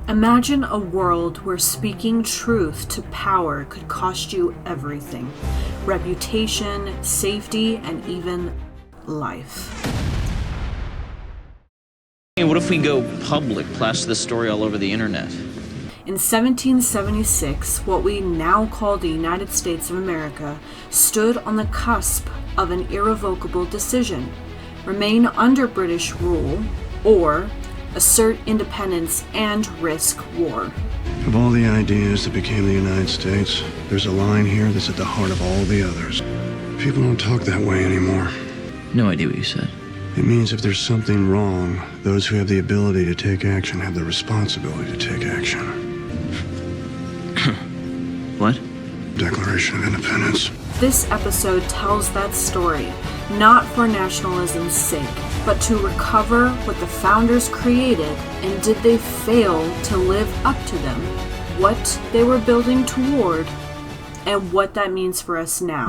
Imagine a world where speaking truth to power could cost you everything: reputation, safety, and even life. Hey, what if we go public, plaster this story all over the internet? In 1776, what we now call the United States of America stood on the cusp of an irrevocable decision: remain under British rule or assert independence and risk war. Of all the ideas that became the United States, there's a line here that's at the heart of all the others. People don't talk that way anymore. No idea what you said. It means if there's something wrong, those who have the ability to take action have the responsibility to take action. What? Declaration of Independence. This episode tells that story, not for nationalism's sake, but to recover what the founders created, and did they fail to live up to them, what they were building toward, and what that means for us now.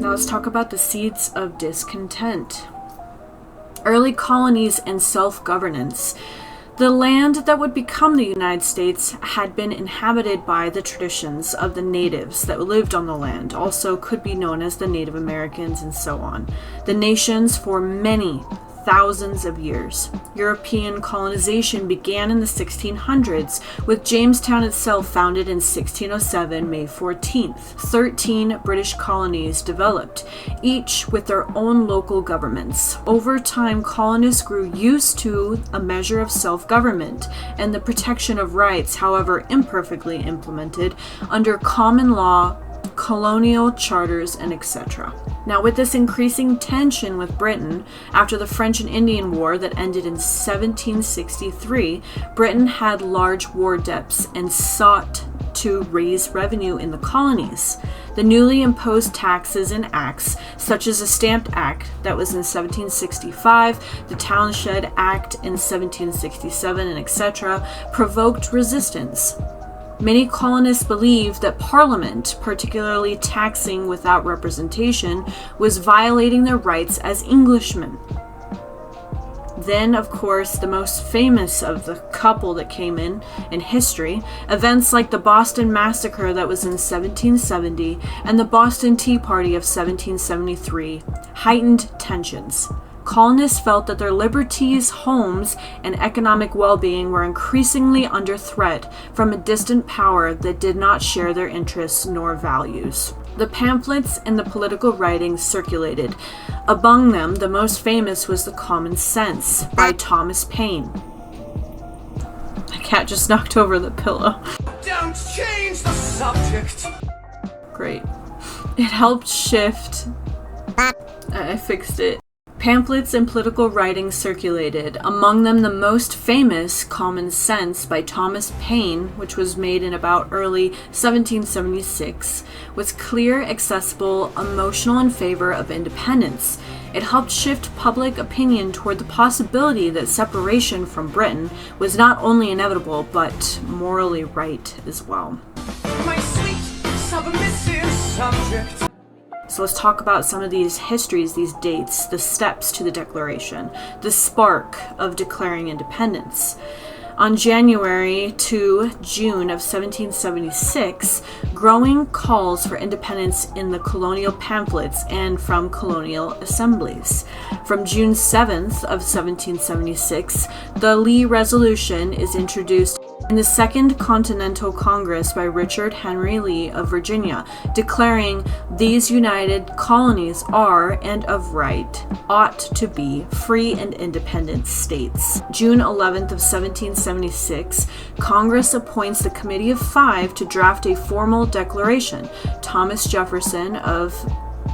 Now let's talk about the seeds of discontent. Early colonies and self-governance. The land that would become the United States had been inhabited by the traditions of the natives that lived on the land, also could be known as the Native Americans and so on. The nations for many thousands of years. European colonization began in the 1600s, with Jamestown itself founded in 1607, May 14th. 13 British colonies developed, each with their own local governments. Over time, colonists grew used to a measure of self-government and the protection of rights, however imperfectly implemented, under common law, colonial charters, and etc. Now, with this increasing tension with Britain, after the French and Indian War that ended in 1763, Britain had large war debts and sought to raise revenue in the colonies. The newly imposed taxes and acts, such as the Stamp Act that was in 1765, the Townshend Act in 1767, and etc., provoked resistance. Many colonists believed that Parliament, particularly taxing without representation, was violating their rights as Englishmen. Then, of course, the most famous of the couple that came in history, events like the Boston Massacre that was in 1770 and the Boston Tea Party of 1773, heightened tensions. Colonists felt that their liberties, homes, and economic well-being were increasingly under threat from a distant power that did not share their interests nor values. The pamphlets and the political writings circulated. Among them, the most famous was The Common Sense by Thomas Paine. The cat just knocked over the pillow. Don't change the subject! Great. It helped shift... I fixed it. Pamphlets and political writings circulated, among them the most famous, Common Sense by Thomas Paine, which was made in about early 1776, was clear, accessible, emotional in favor of independence. It helped shift public opinion toward the possibility that separation from Britain was not only inevitable, but morally right as well. My sweet, submissive subject. So let's talk about some of these histories, these dates, the steps to the Declaration, the spark of declaring independence. On January to June of 1776, growing calls for independence in the colonial pamphlets and from colonial assemblies. From June 7th of 1776, the Lee Resolution is introduced in the Second Continental Congress by Richard Henry Lee of Virginia, declaring these united colonies are, and of right, ought to be free and independent states. June 11th of 1776, Congress appoints the Committee of Five to draft a formal declaration. Thomas Jefferson of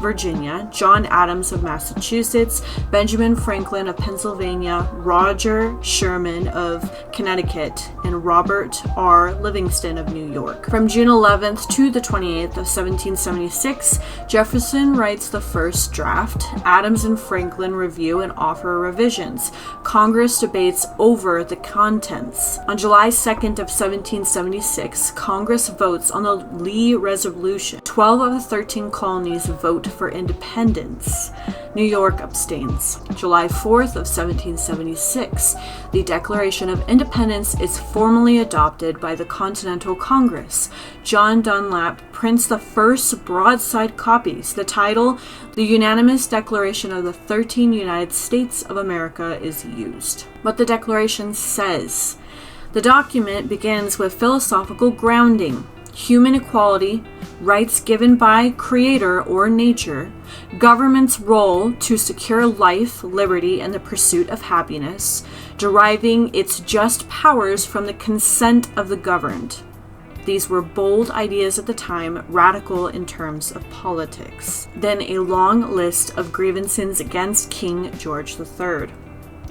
Virginia, John Adams of Massachusetts, Benjamin Franklin of Pennsylvania, Roger Sherman of Connecticut, and Robert R. Livingston of New York. From June 11th to the 28th of 1776, Jefferson writes the first draft. Adams and Franklin review and offer revisions. Congress debates over the contents. On July 2nd of 1776, Congress votes on the Lee Resolution. 12 of the 13 colonies vote for independence. New York abstains. July 4th of 1776, the Declaration of Independence is formally adopted by the Continental Congress. John Dunlap prints the first broadside copies. The title, The Unanimous Declaration of the 13 United States of America, is used. What the Declaration says. The document begins with philosophical grounding, human equality, rights given by Creator or nature, government's role to secure life, liberty, and the pursuit of happiness, deriving its just powers from the consent of the governed. These were bold ideas at the time, radical in terms of politics. Then a long list of grievances against King George III.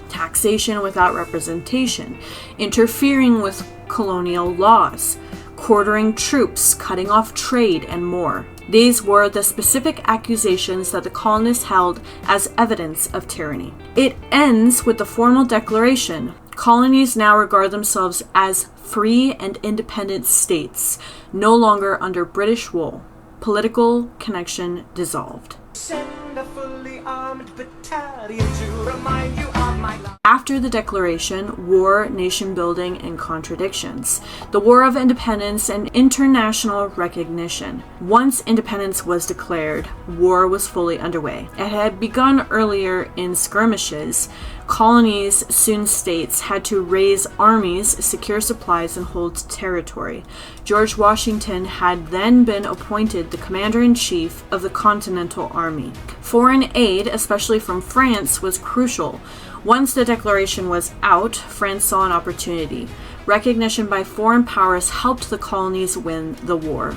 Taxation without representation, interfering with colonial laws, quartering troops, cutting off trade, and more. These were the specific accusations that the colonists held as evidence of tyranny. It ends with the formal declaration. Colonies now regard themselves as free and independent states, no longer under British rule. Political connection dissolved. Send a fully armed battalion to remind you of my love. After the Declaration, war, nation building, and contradictions. The War of Independence and international recognition. Once independence was declared, war was fully underway. It had begun earlier in skirmishes. Colonies, soon states, had to raise armies, secure supplies, and hold territory. George Washington had then been appointed the commander-in-chief of the Continental Army. Foreign aid, especially from France, was crucial. Once the Declaration was out, France saw an opportunity. Recognition by foreign powers helped the colonies win the war.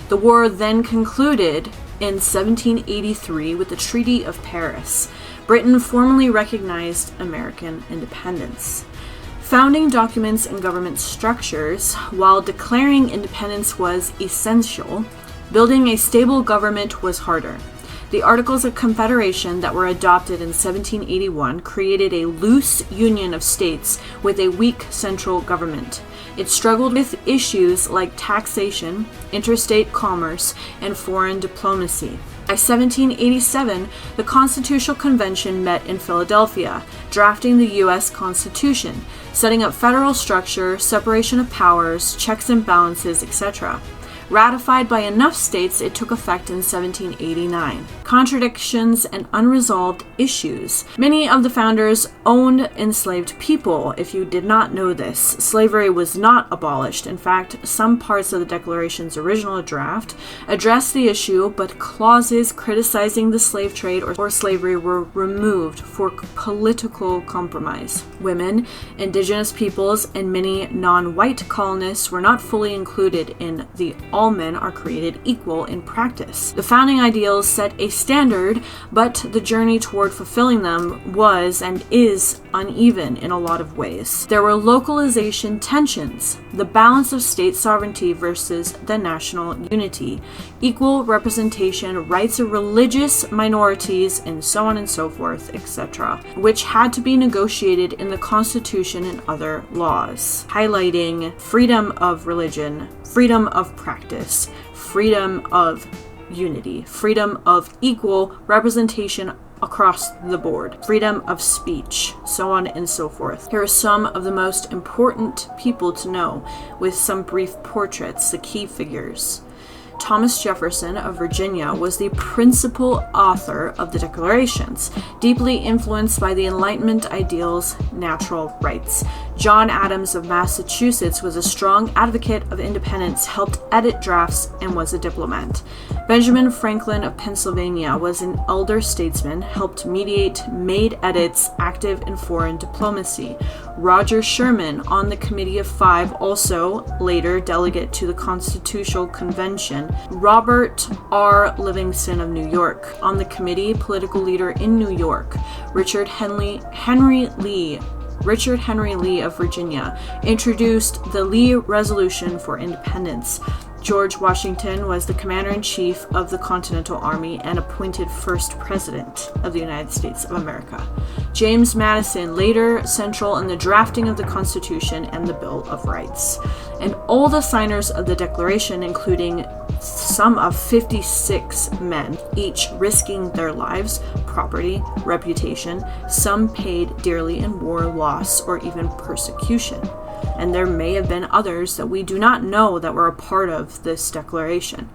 The war then concluded in 1783 with the Treaty of Paris. Britain formally recognized American independence. Founding documents and government structures. While declaring independence was essential, building a stable government was harder. The Articles of Confederation that were adopted in 1781 created a loose union of states with a weak central government. It struggled with issues like taxation, interstate commerce, and foreign diplomacy. By 1787, the Constitutional Convention met in Philadelphia, drafting the U.S. Constitution, setting up federal structure, separation of powers, checks and balances, etc. Ratified by enough states, it took effect in 1789. Contradictions and unresolved issues. Many of the founders owned enslaved people. If you did not know this, slavery was not abolished. In fact, some parts of the Declaration's original draft addressed the issue, but clauses criticizing the slave trade or slavery were removed for political compromise. Women, indigenous peoples, and many non-white colonists were not fully included in the all men are created equal in practice. The founding ideals set a standard, but the journey toward fulfilling them was and is uneven in a lot of ways. There were localization tensions, the balance of state sovereignty versus the national unity, equal representation, rights of religious minorities, and so on and so forth, etc., which had to be negotiated in the Constitution and other laws, highlighting freedom of religion, freedom of practice, freedom of unity, freedom of equal representation across the board, freedom of speech, so on and so forth. Here are some of the most important people to know, with some brief portraits, the key figures. Thomas Jefferson of Virginia was the principal author of the Declarations, deeply influenced by the Enlightenment ideals, natural rights. John Adams of Massachusetts was a strong advocate of independence, helped edit drafts, and was a diplomat. Benjamin Franklin of Pennsylvania was an elder statesman, helped mediate, made edits, active in foreign diplomacy. Roger Sherman, on the Committee of Five, also later delegate to the Constitutional Convention. Robert R. Livingston of New York, on the committee, political leader in New York. Richard Henry Lee of Virginia introduced the Lee Resolution for Independence. George Washington was the commander-in-chief of the Continental Army and appointed first president of the United States of America. James Madison, later central in the drafting of the Constitution and the Bill of Rights. And all the signers of the Declaration, including some of 56 men, each risking their lives, property, reputation, some paid dearly in war, loss, or even persecution. And there may have been others that we do not know that were a part of this declaration.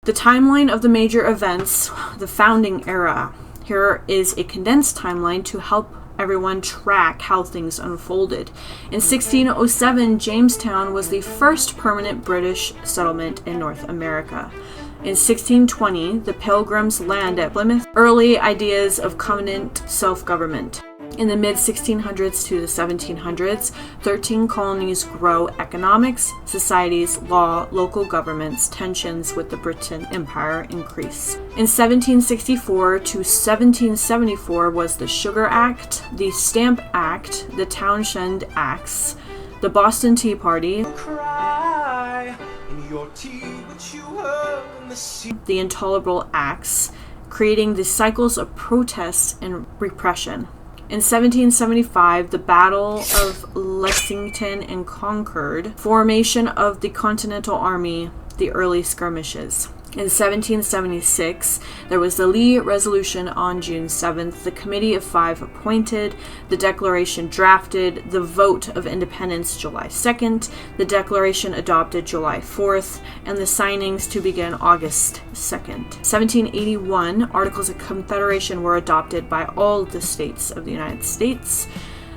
The timeline of the major events, the founding era. Here is a condensed timeline to help everyone track how things unfolded. In 1607, Jamestown was the first permanent British settlement in North America. In 1620, the Pilgrims land at Plymouth. Early ideas of covenant self-government. In the mid-1600s to the 1700s, 13 colonies grow economics, societies, law, local governments, tensions with the Britain Empire increase. In 1764 to 1774 was the Sugar Act, the Stamp Act, the Townshend Acts, the Boston Tea Party, Cry in your tea which you hurl in the sea. the Intolerable Acts, creating the cycles of protest and repression. In 1775, the Battle of Lexington and Concord, formation of the Continental Army, the early skirmishes. In 1776, there was the Lee Resolution on June 7th, the Committee of Five appointed, the Declaration drafted, the vote of independence July 2nd, the Declaration adopted July 4th, and the signings to begin August 2nd. 1781, Articles of Confederation were adopted by all the states of the United States.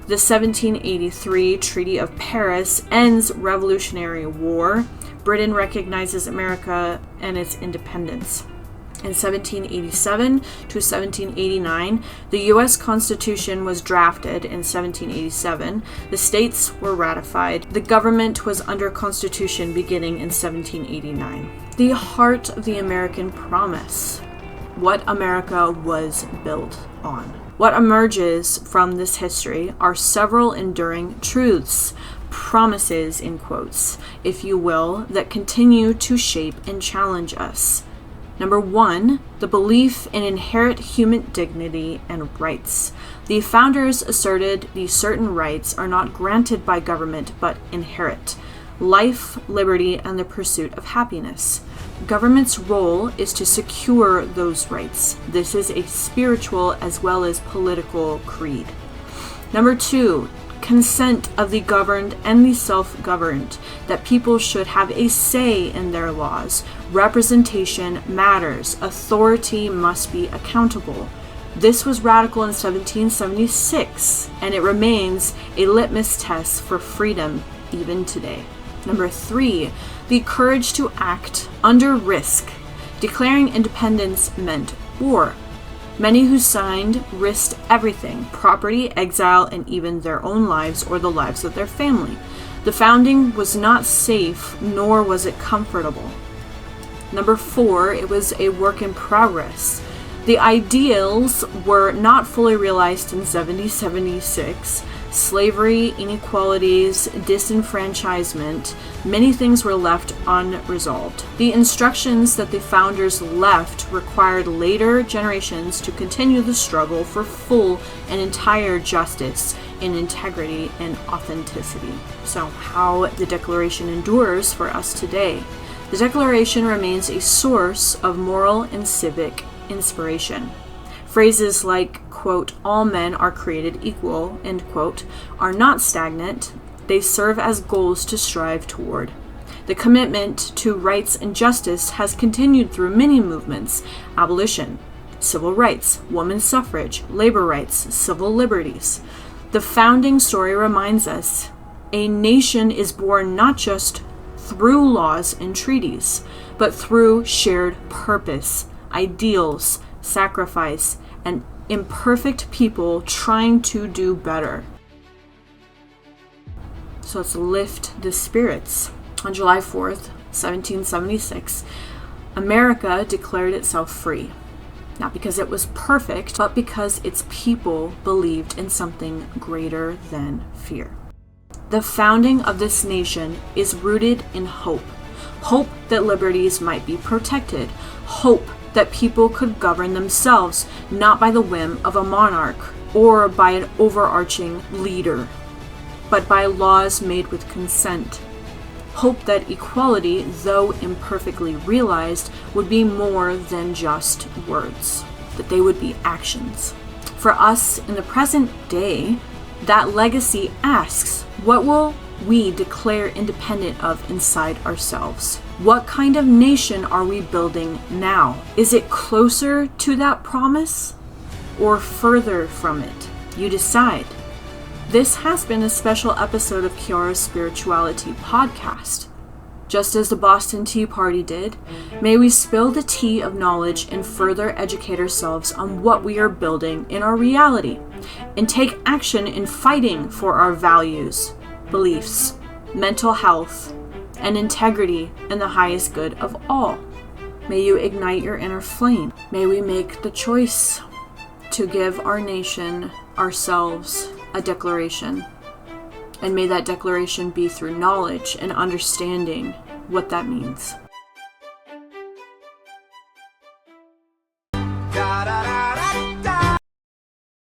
The 1783 Treaty of Paris ends Revolutionary War. Britain recognizes America and its independence. In 1787 to 1789, the U.S. Constitution was drafted in 1787. The states were ratified. The government was under Constitution beginning in 1789. The heart of the American promise. What America was built on. What emerges from this history are several enduring truths, promises, in quotes, if you will, that continue to shape and challenge us. Number one, the belief in inherent human dignity and rights. The founders asserted these certain rights are not granted by government but inherent. Life, liberty, and the pursuit of happiness. Government's role is to secure those rights. This is a spiritual as well as political creed. Number two, consent of the governed and the self-governed, that people should have a say in their laws. Representation matters. Authority must be accountable. This was radical in 1776, and it remains a litmus test for freedom even today. Number three, the courage to act under risk. Declaring independence meant war. Many who signed risked everything, property, exile, and even their own lives or the lives of their family. The founding was not safe, nor was it comfortable. Number four, it was a work in progress. The ideals were not fully realized in 1776. Slavery, inequalities, disenfranchisement, many things were left unresolved. The instructions that the founders left required later generations to continue the struggle for full and entire justice in integrity and authenticity. So, how the Declaration endures for us today. The Declaration remains a source of moral and civic inspiration. Phrases like, quote, all men are created equal, end quote, are not stagnant. They serve as goals to strive toward. The commitment to rights and justice has continued through many movements: abolition, civil rights, women's suffrage, labor rights, civil liberties. The founding story reminds us a nation is born not just through laws and treaties, but through shared purpose, ideals, sacrifice, and imperfect people trying to do better. So let's lift the spirits. On July 4th, 1776, America declared itself free. Not because it was perfect, but because its people believed in something greater than fear. The founding of this nation is rooted in hope. Hope that liberties might be protected. Hope that people could govern themselves, not by the whim of a monarch or by an overarching leader, but by laws made with consent. Hope that equality, though imperfectly realized, would be more than just words, that they would be actions. For us in the present day, that legacy asks, what will we declare independent of inside ourselves? What kind of nation are we building now? Is it closer to that promise or further from it? You decide. This has been a special episode of Kiara's Spirituality podcast. Just as the Boston Tea Party did, may we spill the tea of knowledge and further educate ourselves on what we are building in our reality, and take action in fighting for our values, beliefs, mental health, and integrity in the highest good of all. May you ignite your inner flame. May we make the choice to give our nation, ourselves, a declaration. And may that declaration be through knowledge and understanding what that means. Gotta